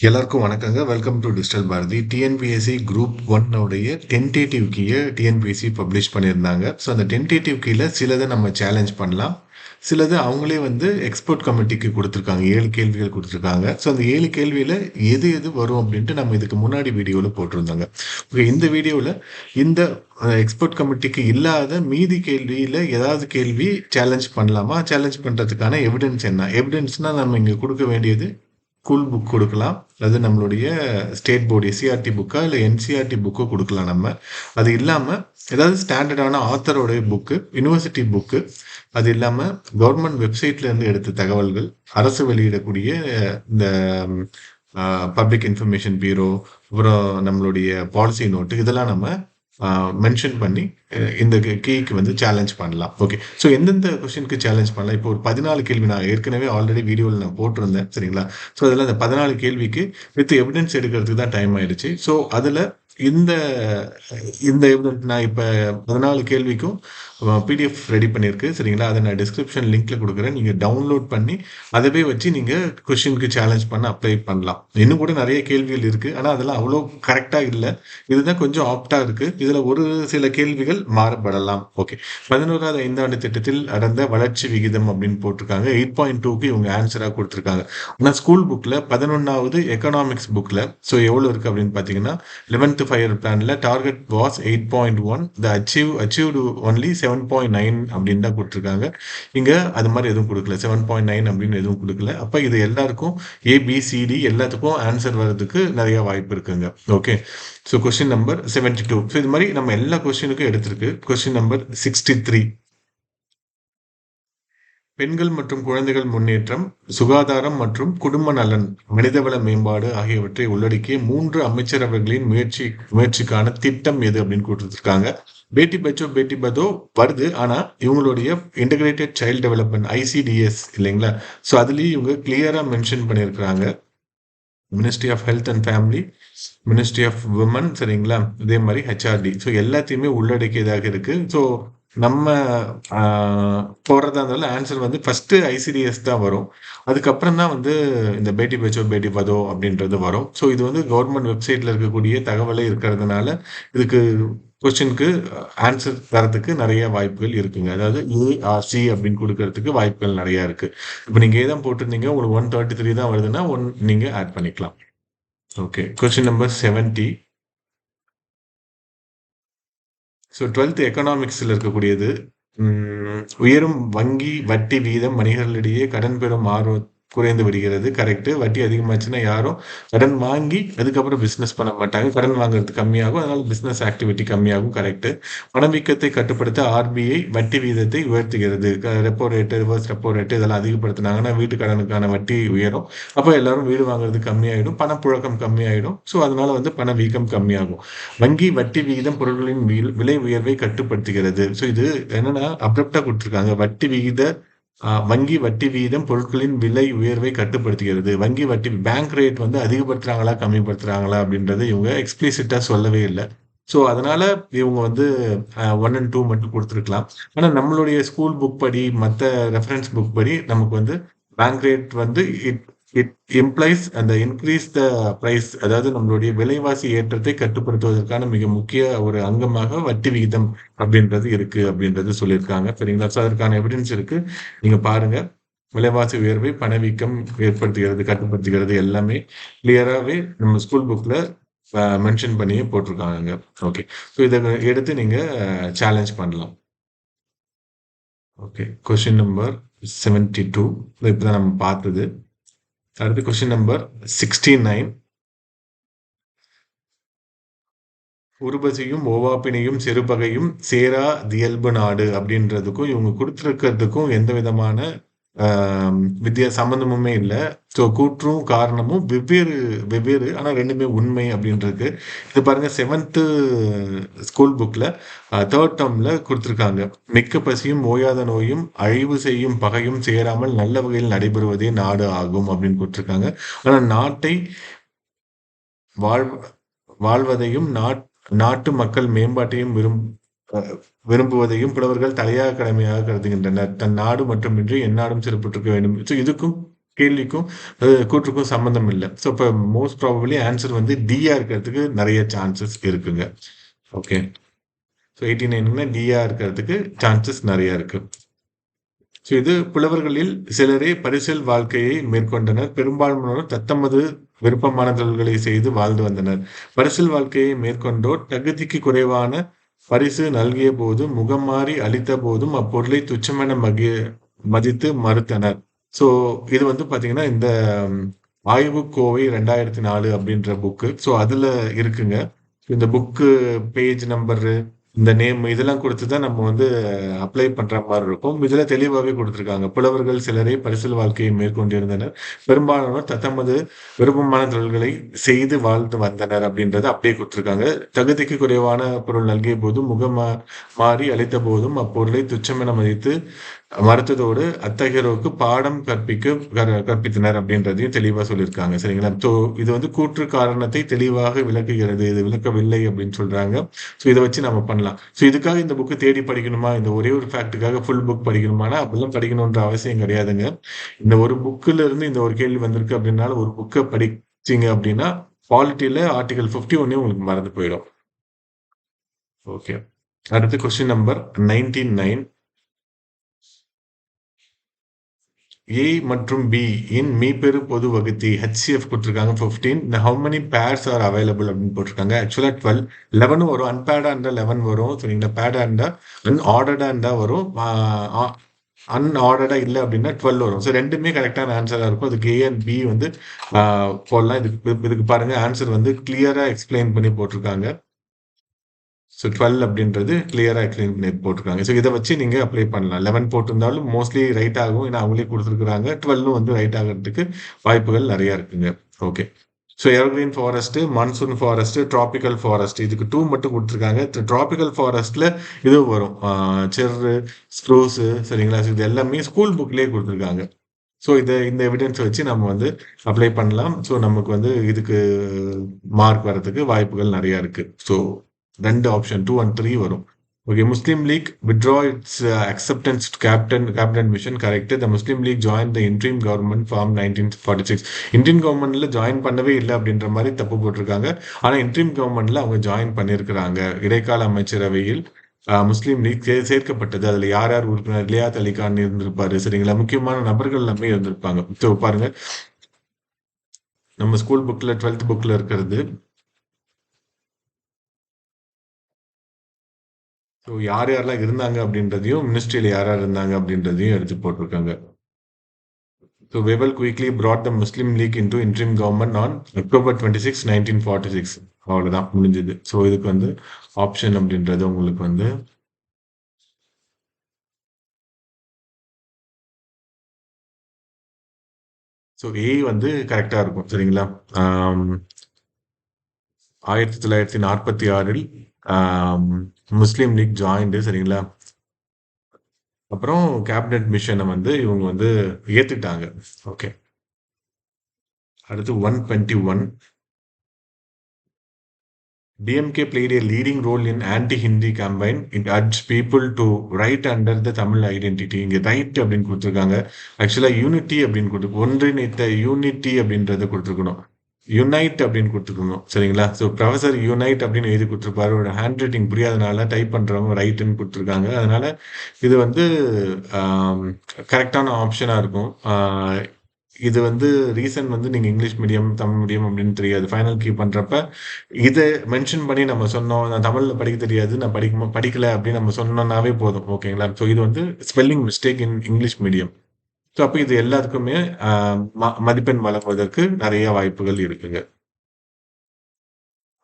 எல்லாருக்கும் வணக்கங்க. Welcome to digital Bharathi. TNPSC group 1 உடைய டென்டேட்டிவ் கீயை டிஎன்பிஎஸ்சி பப்ளிஷ் பண்ணியிருந்தாங்க. ஸோ அந்த டென்டேட்டிவ் கீழ சிலதை நம்ம சேலஞ்ச் பண்ணலாம். சிலது அவங்களே வந்து எக்ஸ்பர்ட் கமிட்டிக்கு கொடுத்துருக்காங்க. 7 கேள்விகள் கொடுத்துருக்காங்க. ஸோ அந்த 7 கேள்வியில் எது எது வரும் அப்படின்ட்டு நம்ம இதுக்கு முன்னாடி வீடியோவில் போட்டிருந்தாங்க. ஓகே, இந்த வீடியோவில் இந்த எக்ஸ்பர்ட் கமிட்டிக்கு இல்லாத மீதி கேள்வியில் ஏதாவது கேள்வி சேலஞ்ச் பண்ணலாமா? சேலஞ்ச் பண்ணுறதுக்கான எவிடன்ஸ் என்ன? எவிடன்ஸ்னால் நம்ம இங்கே கொடுக்க வேண்டியது ஸ்கூல் புக் கொடுக்கலாம். அது நம்மளுடைய ஸ்டேட் போர்டு எஸ்சிஆர்டி புக்கா இல்லை என்சிஆர்டி புக்கோ கொடுக்கலாம். நம்ம அது இல்லாமல் ஏதாவது ஸ்டாண்டர்டான ஆத்தரோடைய புக்கு, யூனிவர்சிட்டி புக்கு, அது இல்லாமல் கவர்மெண்ட் வெப்சைட்லேருந்து எடுத்த தகவல்கள், அரசு வெளியிடக்கூடிய இந்த பப்ளிக் இன்ஃபர்மேஷன் பியூரோ, அப்புறம் நம்மளுடைய பாலிசி நோட்டு, இதெல்லாம் நம்ம மென்ஷன் பண்ணி இந்த கீக்கு வந்து சேலஞ்ச் பண்ணலாம். ஓகே, ஸோ எந்தெந்த கொஸ்டினுக்கு சேலஞ்ச் பண்ணலாம்? இப்போ ஒரு 14 கேள்வி நான் ஏற்கனவே ஆல்ரெடி வீடியோவில் நான் போட்டிருந்தேன், சரிங்களா? ஸோ அதில் அந்த 14 கேள்விக்கு வித் எவிடன்ஸ் எடுக்கிறதுக்கு தான் டைம் ஆயிடுச்சு. ஸோ அதில் இந்த இந்த எவிடன்ஸ் நான் இப்போ 14 கேள்விக்கும் பிடிஎஃப் ரெடி பண்ணியிருக்கு, சரிங்களா? அதை நான் டிஸ்கிரிப்ஷன் லிங்க்ல கொடுக்குறேன். நீங்கள் டவுன்லோட் பண்ணி அதவே வச்சு நீங்கள் கொஸ்டினுக்கு சேலஞ்ச் பண்ண அப்ளை பண்ணலாம். இன்னும் கூட நிறைய கேள்விகள் இருக்குது, ஆனால் அதெல்லாம் அவ்வளோ கரெக்டாக இல்லை. இதுதான் கொஞ்சம் ஆப்டாக இருக்குது. இதில் ஒரு சில கேள்விகள் மாறுபடலாம். ஓகே, 11வது ஐந்தாண்டு திட்டத்தில் அடர்ந்த வளர்ச்சி விகிதம் அப்படின்னு போட்டிருக்காங்க. 8.2க்கு இவங்க ஆன்சராக கொடுத்துருக்காங்க. ஆனால் ஸ்கூல் புக்கில் 11வது எக்கனாமிக்ஸ் புக்கில் ஸோ எவ்வளோ இருக்குது அப்படின்னு பார்த்தீங்கன்னா 11th 5 பிளானில் target was 8.1, the achieved only 7.9 அப்படின்னு தான் கொடுத்துருக்காங்க. இங்கே அது மாதிரி எதுவும் கொடுக்கல, 7.9 அப்படின்னு எதுவும் கொடுக்கல. அப்போ இது எல்லாருக்கும் ஏபிசிடி எல்லாத்துக்கும் ஆன்சர் வர்றதுக்கு நிறைய வாய்ப்பு இருக்குங்க. Okay, so question number 72. So இது மாதிரி நம்ம எல்லா கொஸ்டினுக்கும் எடுத்திருக்கு. Question number 63. பெண்கள் மற்றும் குழந்தைகள் முன்னேற்றம், சுகாதாரம் மற்றும் குடும்ப நலன், மனிதவள மேம்பாடு ஆகியவற்றை உள்ளடக்கிய 3 அமைச்சரவைகளின் முயற்சிக்கான திட்டம் எது அப்படின்னு கொடுத்துருக்காங்க. பேட்டி பச்சோ பேட்டி பதோ வருது, ஆனா இவங்களுடைய இன்டகிரேட்டட் சைல்டு டெவலப்மெண்ட் ஐசிடிஎஸ் இல்லைங்களா? ஸோ அதுலேயும் இவங்க கிளியரா மென்ஷன் பண்ணியிருக்கிறாங்க. Ministry of health and family, ministry of women, சரிங்களா? இதே மாதிரி ஹெச்ஆர்டி. ஸோ எல்லாத்தையுமே உள்ளடக்கியதாக இருக்கு. ஸோ நம்ம போடுறதா இருந்தாலும் ஆன்சர் வந்து ஃபர்ஸ்ட் ஐசிடிஎஸ் தான் வரும். அதுக்கப்புறம் தான் வந்து இந்த பேட்டி பச்சோ பேட்டி பதோ அப்படின்றது வரும். ஸோ இது வந்து கவர்மெண்ட் வெப்சைட்ல இருக்கக்கூடிய தகவலே இருக்கிறதுனால இதுக்கு கொஸ்டினுக்கு ஆன்சர் தரத்துக்கு நிறைய வாய்ப்புகள் இருக்குங்க. அதாவது ஏஆர்சி அப்படின்னு கொடுக்கறதுக்கு வாய்ப்புகள் நிறைய இருக்கு. இப்போ நீங்க ஏதான் போட்டிருந்தீங்க, உங்களுக்கு 133 தான் வருதுன்னா நீங்க ஆட் பண்ணிக்கலாம். Okay, question number 70. So 12th எக்கனாமிக்ஸில் இருக்கக்கூடியது. உயரும் வங்கி வட்டி வீதம் வணிகர்களிடையே கடன் பெறும் ஆர்வம் குறைந்து விடுகிறது. கரெக்டு. வட்டி அதிகமாச்சுன்னா யாரும் கடன் வாங்கி அதுக்கப்புறம் பிஸ்னஸ் பண்ண மாட்டாங்க. கடன் வாங்குறது கம்மியாகும், அதனால பிஸ்னஸ் ஆக்டிவிட்டி கம்மியாகும். கரெக்டு. பணவீக்கத்தை கட்டுப்படுத்த ஆர்பிஐ வட்டி வீதத்தை உயர்த்துகிறது. Repo rate, reverse repo rate இதெல்லாம் அதிகப்படுத்தினாங்கன்னா வீட்டு கடனுக்கான வட்டி உயரும். அப்போ எல்லாரும் வீடு வாங்குறது கம்மியாயிடும், பணப்புழக்கம் கம்மியாயிடும். ஸோ அதனால வந்து பணவீக்கம் கம்மியாகும். வங்கி வட்டி விகிதம் பொருட்களின் விலை உயர்வை கட்டுப்படுத்துகிறது. ஸோ இது என்னன்னா அப்ரப்டா கொடுத்துருக்காங்க. வங்கி வட்டி வீதம் பொருட்களின் விலை உயர்வை கட்டுப்படுத்துகிறது. வங்கி வட்டி பேங்க் ரேட் வந்து அதிகப்படுத்துறாங்களா கம்மிப்படுத்துறாங்களா அப்படின்றது இவங்க எக்ஸ்பிளிசிட்டா சொல்லவே இல்லை. ஸோ அதனால இவங்க வந்து 1 and 2 மட்டும் கொடுத்துருக்கலாம். ஆனால் நம்மளுடைய ஸ்கூல் புக் படி, மற்ற ரெஃபரன்ஸ் புக் படி நமக்கு வந்து பேங்க் ரேட் வந்து இட் இட் இம்ப்ளைஸ் அந்த இன்க்ரீஸ் த பிரைஸ், அதாவது நம்மளுடைய விலைவாசி ஏற்றத்தை கட்டுப்படுத்துவதற்கான மிக முக்கிய ஒரு அங்கமாக வட்டி விகிதம் அப்படின்றது இருக்கு அப்படின்றது சொல்லியிருக்காங்க, சரிங்களா? ஸோ அதற்கான எவிடன்ஸ் இருக்கு, நீங்க பாருங்க. விலைவாசி உயர்வை பணவீக்கம் ஏற்படுத்துகிறது, கட்டுப்படுத்துகிறது எல்லாமே கிளியராகவே நம்ம ஸ்கூல் புக்ல மென்ஷன் பண்ணியே போட்டிருக்காங்க. ஓகே, ஸோ இதை எடுத்து நீங்க சேலஞ்ச் பண்ணலாம். ஓகே, கொஸ்டின் நம்பர் 72 இப்பதான் நம்ம பார்த்தது. அடுத்து கொஸ்டின் நம்பர் 69. உருபசியும் ஓவாப்பினையும் செருபகையும் சேரா தியல்பு நாடு அப்படின்றதுக்கும் இவங்க கொடுத்துருக்கிறதுக்கும் எந்த விதமான சம்பந்தமுமே இல்லை. ஸோ கூற்றும் காரணமும் வெவ்வேறு வெவ்வேறு, ஆனால் ரெண்டுமே உண்மை அப்படின்றது. இது பாருங்க, 7th ஸ்கூல் புக்ல 3rd டேர்ம்ல கொடுத்துருக்காங்க. மிக்க பசியும் ஓயாத நோயும் அழிவு செய்யும் பகையும் சேராமல் நல்ல வகையில் நடைபெறுவதே நாடு ஆகும் அப்படின்னு கொடுத்துருக்காங்க. ஆனால் நாட்டை வாழ்வதையும் நாட்டு மக்கள் மேம்பாட்டையும் விரும்புவதையும் புலவர்கள் தலையாக கடமையாக கருதுகின்றனர். தன் நாடு மட்டுமின்றி எந்நாடும் சிறப்புற்றிருக்க வேண்டும். ஸோ இதுக்கும் கேள்விக்கும் கூற்றுக்கும் சம்மந்தம் இல்லை. ஸோ இப்போ மோஸ்ட் ப்ராபபிளி ஆன்சர் வந்து டியா இருக்கிறதுக்கு நிறைய சான்சஸ் இருக்குங்க. ஓகே, ஸோ 89னா டியா இருக்கிறதுக்கு சான்சஸ் நிறைய இருக்கு. ஸோ இது புலவர்களில் சிலரே பரிசில் வாழ்க்கையை மேற்கொண்டனர். பெரும்பான்மையினர் தத்தமது விருப்பமான தொழில்களை செய்து வாழ்ந்து வந்தனர். பரிசில் வாழ்க்கையை மேற்கொண்டோர் தகுதிக்கு குறைவான பரிசு நல்கிய போது முகம் மாறி அளித்த போதும் அப்பொருளை துச்சமென மதித்து மறுத்தனர். ஸோ இது வந்து பாத்தீங்கன்னா இந்த ஆய்வுக்கோவை 2004 அப்படின்ற புக்கு. ஸோ அதுல இருக்குங்க. இந்த புக்கு பேஜ் நம்பர், இந்த நேம் இதெல்லாம் கொடுத்து தான் நம்ம வந்து அப்ளை பண்ற மாதிரி இருக்கும். இதுல தெளிவாகவே கொடுத்துருக்காங்க. புலவர்கள் சிலரே பரிசல் வாழ்க்கையை மேற்கொண்டிருந்தனர். பெரும்பாலானோர் தத்தமது விருப்பமான தொழில்களை செய்து வாழ்ந்து வந்தனர் அப்படின்றத அப்படியே கொடுத்துருக்காங்க. தகுதிக்கு குறைவான பொருள் நல்கிய போதும் முகம் மாறி அளித்த போதும் அப்பொருளை துச்சமென மதித்து மறுத்ததோடு அத்தகையோருக்கு பாடம் கற்பித்தனர் அப்படின்றதையும் தெளிவா சொல்லியிருக்காங்க. சரிங்களா? ஸோ இது வந்து கூற்று காரணத்தை தெளிவாக விளக்குகிறது. இது விளக்கவில்லை அப்படின்னு சொல்றாங்க. ஸோ இதை வச்சு நம்ம பண்ணலாம். ஸோ இதுக்காக இந்த புக்கு தேடி படிக்கணுமா, இந்த ஒரே ஒரு ஃபேக்டுக்காக ஃபுல் புக் படிக்கணுமானா அப்படிலாம் படிக்கணுன்ற அவசியம் கிடையாதுங்க. இந்த ஒரு புக்கில் இருந்து இந்த ஒரு கேள்வி வந்திருக்கு அப்படின்னால ஒரு புக்கை படிச்சீங்க அப்படின்னா பாலிட்டியில ஆர்டிகல் 51 உங்களுக்கு மறந்து போயிடும். ஓகே, அடுத்து கொஸ்டின் நம்பர் 99. ஏ மற்றும் பி இன் மீப்பெரு பொது வகுத்தி HCF கொடுத்துருக்காங்க 15. How many pairs are available அப்படின்னு போட்டிருக்காங்க. ஆக்சுவலாக 12, 11 வரும். அன்பேர்டாக இருந்தால் 11 வரும். சரிங்களா? பேர்டாக இருந்தால் அன்ஆர்டர்டாக இருந்தால் வரும். அன்ஆர்டர்டாக இல்லை அப்படின்னா 12 வரும். ஸோ ரெண்டுமே கரெக்டான ஆன்சராக இருக்கும். அதுக்கு ஏ அண்ட் பி வந்து போடலாம். இதுக்கு பாருங்க ஆன்சர் வந்து கிளியராக எக்ஸ்பிளைன் பண்ணி போட்டிருக்காங்க. ஸோ 12 அப்படின்றது கிளியராக எக்ஸ்பிளைன் பண்ணி போட்டிருக்காங்க. ஸோ இதை வச்சு நீங்கள் அப்ளை பண்ணலாம். 11 போட்டிருந்தாலும் மோஸ்ட்லி ரைட் ஆகும். ஏன்னா அவங்களே கொடுத்துருக்குறாங்க. 12 வந்து ரைட் ஆகிறதுக்கு வாய்ப்புகள் நிறையா இருக்குங்க. Okay, so evergreen forest, monsoon forest, tropical forest, இதுக்கு 2 மட்டும் கொடுத்துருக்காங்க. டிராபிக்கல் ஃபாரஸ்ட்ல இதுவும் வரும், செர்ரு, ஸ்ப்ரூஸு. சரிங்களா? ஸோ இது எல்லாமே ஸ்கூல் புக்லேயே கொடுத்துருக்காங்க. ஸோ இந்த எவிடன்ஸ் வச்சு நம்ம வந்து அப்ளை பண்ணலாம். ஸோ நமக்கு வந்து இதுக்கு மார்க் வரதுக்கு வாய்ப்புகள் நிறையா இருக்கு. ஸோ 2 ஆப்ஷன் 2 and 3 வரும். Okay, Muslim League withdraw its acceptance to cabinet mission. Correct. The Muslim League joined the interim government form 1946. Indian கவர்மெண்ட்ல ஜாயின் பண்ணவே இல்லை அப்படின்ற மாதிரி தப்பு போட்டிருக்காங்க. ஆனா இன்ட்ரீம் கவர்மெண்ட்ல அவங்க ஜாயின் பண்ணியிருக்கிறாங்க. இடைக்கால அமைச்சரவையில் முஸ்லீம் லீக் சேர்க்கப்பட்டது. அதுல யார் யார் உறுப்பினர், லியாத் அலி கான் இருந்திருப்பாரு. சரிங்களா? முக்கியமான நபர்கள் எல்லாமே இருந்திருப்பாங்க. ஸோ பாருங்க, நம்ம ஸ்கூல் புக்ல 12th புக்ல இருக்கிறது. ஸோ யார் யாரெல்லாம் இருந்தாங்க அப்படின்றதையும், மினிஸ்ட்ரியில் யார் யார் இருந்தாங்க அப்படின்றதையும் எடுத்து போட்டிருக்காங்க. So Wavell quickly brought the Muslim League into interim government on October 26, 1946. அவ்வளோதான், முடிஞ்சது. ஸோ இதுக்கு வந்து ஆப்ஷன் அப்படின்றது உங்களுக்கு வந்து ஸோ ஏ வந்து கரெக்டாக இருக்கும். சரிங்களா? 1946 முஸ்லீம் லீக் ஜாயின்டு. சரிங்களா? அப்புறம் கேபினட் மிஷனை வந்து இவங்க வந்து ஏத்துட்டாங்க. ஓகே, அடுத்து 121. DMK played a leading role in anti-Hindi campaign. It urged people to write under the Tamil identity. இங்க ரைட் அப்படின்னு கொடுத்துருக்காங்க. ஆக்சுவலா யூனிட்டி அப்படின்னு கொடுத்து ஒன்றிணைத்த யூனிட்டி அப்படின்றத கொடுத்துருக்கணும். யுனைட் அப்படின்னு கொடுத்துருக்கணும். சரிங்களா? ஸோ ப்ரொஃபசர் யுனைட் அப்படின்னு எழுதி கொடுத்துருப்பாரு. ஒரு ஹேண்ட் ரைட்டிங் புரியாதனால டைப் பண்றவங்க ரைட்டுன்னு கொடுத்துருக்காங்க. அதனால இது வந்து கரெக்டான ஆப்ஷனா இருக்கும். இது வந்து ரீசன் வந்து நீங்க இங்கிலீஷ் மீடியம், தமிழ் மீடியம் அப்படின்னு தெரியாது. ஃபைனல் கீ பண்றப்ப இதை மென்ஷன் பண்ணி நம்ம சொன்னோம், நான் தமிழ்ல படிக்க தெரியாது, நான் படிக்கல அப்படின்னு நம்ம சொன்னோம்னாவே போதும். ஓகேங்களா? ஸோ இது வந்து spelling mistake in English medium. So அப்போ இது எல்லாத்துக்குமே மதிப்பெண் வழங்குவதற்கு நிறைய வாய்ப்புகள் இருக்குங்க.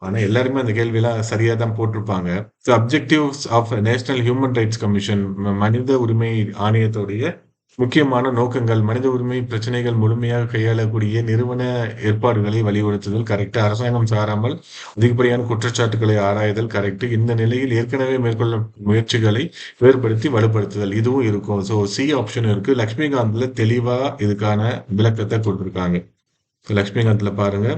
ஆனா எல்லாருமே அந்த கேள்வியெல்லாம் சரியா தான் போட்டிருப்பாங்க. So objectives of national human rights commission, மனித உரிமை ஆணையத்துடைய முக்கியமான நோக்கங்கள், மனித உரிமை பிரச்சனைகள் முழுமையாக கையாளக்கூடிய நிறுவன ஏற்பாடுகளை வலியுறுத்துதல். கரெக்ட். அரசாங்கம் சாராமல் அதிகப்படியான குற்றச்சாட்டுகளை ஆராய்தல். கரெக்ட். இந்த நிலையில் ஏற்கனவே மேற்கொள்ள முயற்சிகளை வேறுபடுத்தி வலுப்படுத்துதல், இதுவும் இருக்கும். ஸோ சி ஆப்ஷன் இருக்கு. லக்ஷ்மிகாந்த்ல தெளிவா இதுக்கான விளக்கத்தை கொடுத்துருக்காங்க. ஸோ லக்ஷ்மிகாந்த்ல பாருங்க.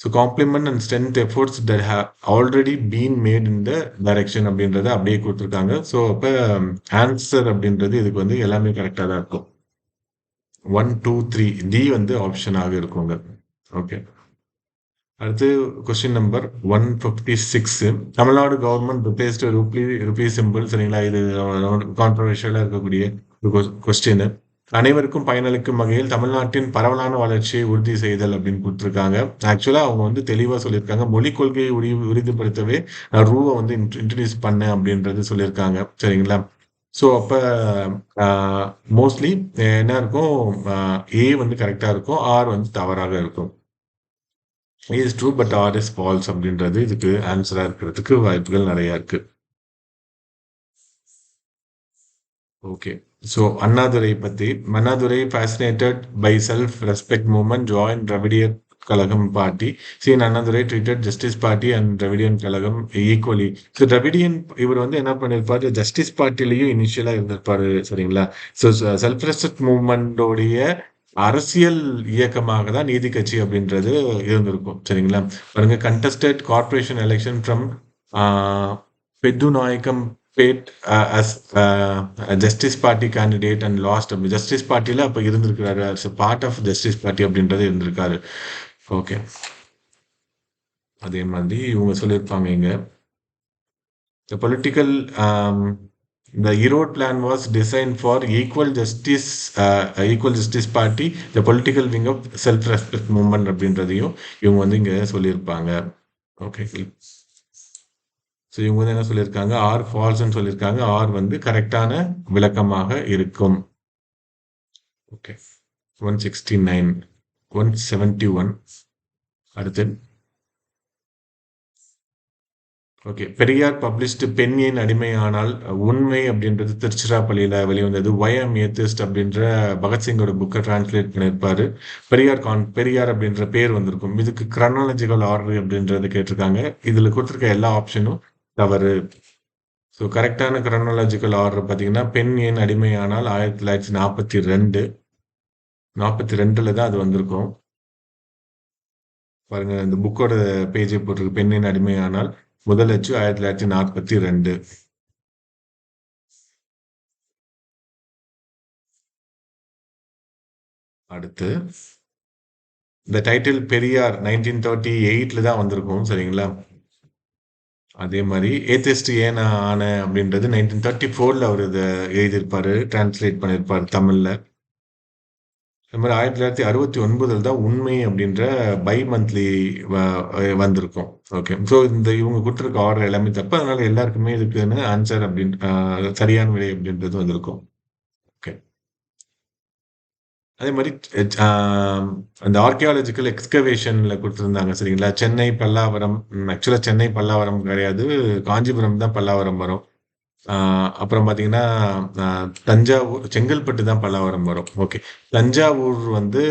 So complement and strength efforts that have already been made in the direction அப்படின்றத அப்படியே கொடுத்துருக்காங்க. ஸோ அப்போ ஆன்சர் அப்படின்றது இதுக்கு வந்து எல்லாமே கரெக்டாக தான் இருக்கும். 1, 2, 3 டி வந்து ஆப்ஷனாக இருக்குங்க. ஓகே. அடுத்து question number 156. Tamil Nadu government replaced rupee symbol. சரிங்களா? இது கான்ட்ரவர்ஷியலாக இருக்கக்கூடிய கொஸ்டின். அனைவருக்கும் பயனளிக்கும் வகையில் தமிழ்நாட்டின் பரவலான வளர்ச்சியை உறுதி செய்தல் அப்படின்னு கொடுத்துருக்காங்க. ஆக்சுவலாக அவங்க வந்து தெளிவாக சொல்லியிருக்காங்க, மொழிக் கொள்கையை உறுதிப்படுத்தவே நான் ரூவை வந்து இன்ட்ரடியூஸ் பண்ணேன் அப்படின்றது சொல்லியிருக்காங்க. சரிங்களா? ஸோ அப்போ மோஸ்ட்லி என்ன இருக்கும், ஏ வந்து கரெக்டாக இருக்கும், ஆர் வந்து தவறாக இருக்கும். Is true but R is false அப்படின்றது இதுக்கு ஆன்சரா இருக்கிறதுக்கு வாய்ப்புகள் நிறைய இருக்கு. ஓகே. ஸோ அண்ணாதுரை பத்தி, Annadurai fascinated by self respect movement, joined Dravidian Kazhagam party. C N Annadurai treated Justice Party and Dravidian Kazhagam equally. So Dravidian இவர் வந்து என்ன பண்ணியிருப்பாரு, ஜஸ்டிஸ் பார்ட்டிலையும் இனிஷியலா இருந்திருப்பாரு. சரிங்களா? ஸோ செல்ஃப் ரெஸ்பெக்ட் மூவ்மெண்டோடைய அரசியல் இயக்கமாக தான் நீதி கட்சி அப்படின்றது இருந்திருக்கும். சரிங்களா? பாருங்க, கண்டஸ்டட் கார்பரேஷன் எலெக்ஷன் ஃப்ரம் பெட்டு நாயக்கம் பேட் as justice party candidate and lost. Justice பார்ட்டியில் அப்போ இருந்திருக்கிறாரு, as part of justice party அப்படின்றது இருந்திருக்காரு. ஓகே. அதே மாதிரி இவங்க சொல்லியிருப்பாங்க இங்க, the political the Erode plan was designed for equal justice party, the political wing of self respect movement அப்படின்றதையும் இவங்க வந்து இங்க சொல்லியிருப்பாங்க. ஓகே. ஸோ இவங்க வந்து என்ன சொல்லியிருக்காங்க, ஆர் ஃபால்ஸ்ன்னு சொல்லியிருக்காங்க. ஆர் வந்து கரெக்டான விளக்கமாக இருக்கும். ஓகே. 169, 171. அடுத்து ஓகே. பெரியார் பப்ளிஷ்டு பெண் ஏன் அடிமையானால் உண்மை அப்படின்றது திருச்சிராப்பள்ளியில் வெளிவந்தது. ஒய் ஆம் ஏத்திஸ்ட் அப்படின்ற பகத்சிங்கோட புக்கை டிரான்ஸ்லேட் பண்ணியிருப்பாரு. பெரியார் அப்படின்ற பேர் வந்திருக்கும். இதுக்கு கிரானாலஜிக்கல் ஆர்டர் அப்படின்றது கேட்டிருக்காங்க. இதில் கொடுத்துருக்க எல்லா ஆப்ஷனும் தவறு. ஸோ கரெக்டான கிரானாலஜிக்கல் ஆர்டர் பார்த்தீங்கன்னா, பெண் ஏன் அடிமையானால் 1942. 42ல் தான் அது வந்திருக்கும். பாருங்க, இந்த புக்கோட பேஜை போட்டிருக்கு, பெண் ஏன் அடிமையானால் முதல் அச்சு 1942. அடுத்து இந்த டைட்டில் பெரியார் 1938ல் தான் வந்திருக்கும். சரிங்களா? அதே மாதிரி ஏத்திஸ்ட் ஏன் ஆன அப்படின்றது 1934ல் அவர் இதை எழுதியிருப்பாரு, டிரான்ஸ்லேட் பண்ணியிருப்பார் தமிழில். அது மாதிரி 1969ல் தான் உண்மை அப்படின்ற பை மந்த்லி வந்திருக்கும். ஓகே. ஸோ இந்த இவங்க கொடுத்துருக்க ஆர்டர் எல்லாமே தப்பு, அதனால எல்லாருக்குமே இதுக்குன்னு ஆன்சர் அப்படின்னு சரியான விடை அப்படின்றது வந்திருக்கும். ஓகே. அதே மாதிரி அந்த ஆர்கியாலஜிக்கல் எக்ஸ்கவேஷன்ல கொடுத்துருந்தாங்க. சரிங்களா? சென்னை பல்லாவரம், ஆக்சுவலாக சென்னை பல்லாவரம் கிடையாது, காஞ்சிபுரம் தான் பல்லாவரம் வரும். அப்புறம் பார்த்தீங்கன்னா தஞ்சாவூர், செங்கல்பட்டு தான் பல்லாவரம் வரும். ஓகே. தஞ்சாவூர் வந்து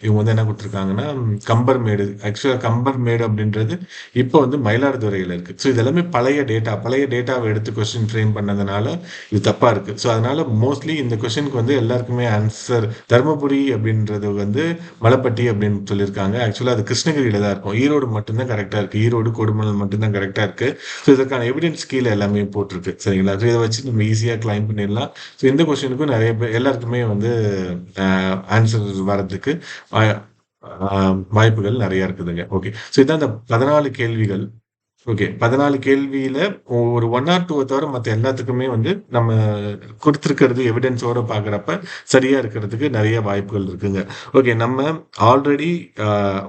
இவங்க வந்து என்ன கொடுத்துருக்காங்கன்னா கம்பர்மேடு. ஆக்சுவலாக கம்பர்மேடு அப்படின்றது இப்போ வந்து மயிலாடுதுறையில் இருக்குது. ஸோ இதெல்லாமே பழைய டேட்டாவை எடுத்து கொஸ்டின் ஃப்ரேம் பண்ணதுனால இது தப்பாக இருக்குது. ஸோ அதனால மோஸ்ட்லி இந்த கொஸ்டினுக்கு வந்து எல்லாருக்குமே ஆன்சர் தருமபுரி அப்படின்றது வந்து மலைப்பட்டி அப்படின்னு சொல்லியிருக்காங்க. ஆக்சுவலாக அது கிருஷ்ணகிரியில் தான் இருக்கும். ஈரோடு மட்டும்தான் கரெக்டாக இருக்குது. ஈரோடு கொடுமணல் மட்டும்தான் கரெக்டாக இருக்குது. ஸோ இதற்கான எவிடன்ஸ் கீழே எல்லாமே போட்டிருக்கு. சரிங்களா? ஸோ இதை வச்சு நம்ம ஈஸியாக கிளைம் பண்ணிடலாம். ஸோ இந்த கொஸ்டினுக்கும் நிறைய பேர் எல்லாருக்குமே வந்து ஆன்சர் வர்றதுக்கு வாய்ப்புகள் நிறைய இருக்குதுங்க. ஓகே. ஸோ இதான் இந்த 14 கேள்விகள். ஓகே. 14 கேள்வியில ஒரு 1 or 2 தவிர மற்ற எல்லாத்துக்குமே வந்து நம்ம கொடுத்துருக்கிறது எவிடன்ஸோட பார்க்குறப்ப சரியா இருக்கிறதுக்கு நிறைய வாய்ப்புகள் இருக்குங்க. ஓகே. நம்ம ஆல்ரெடி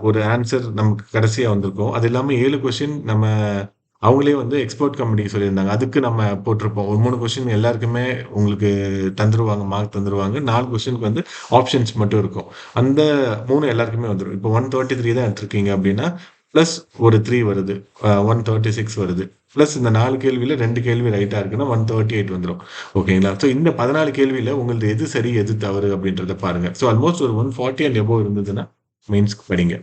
ஒரு ஆன்சர் நமக்கு கடைசியாக வந்திருக்கோம். அது இல்லாமல் 7 கொஸ்டின் நம்ம அவங்களே வந்து எக்ஸ்போர்ட் கம்பெனி சொல்லியிருந்தாங்க. அதுக்கு நம்ம போட்டிருப்போம். ஒரு 3 கொஸ்டின் எல்லாருக்குமே உங்களுக்கு தந்துருவாங்க, மார்க் தந்துருவாங்க. 4 கொஸ்டினுக்கு வந்து ஆப்ஷன்ஸ் மட்டும் இருக்கும். அந்த 3 எல்லாருக்குமே வந்துடும். இப்போ 133 தான் எடுத்திருக்கீங்க அப்படின்னா ப்ளஸ் ஒரு 3 வருது, 136 வருது. ப்ளஸ் இந்த 4 கேள்வியில் 2 கேள்வி ரைட்டாக இருக்குன்னா 138 வந்துடும். ஓகேங்களா? ஸோ இந்த 14 கேள்வியில் உங்களுக்கு எது சரி எது தவறு அப்படின்றத பாருங்கள். ஸோ ஆல்மோஸ்ட் ஒரு 140 அண்ட் எபோவ் இருந்ததுன்னா மெயின்ஸ்க்கு படிங்க.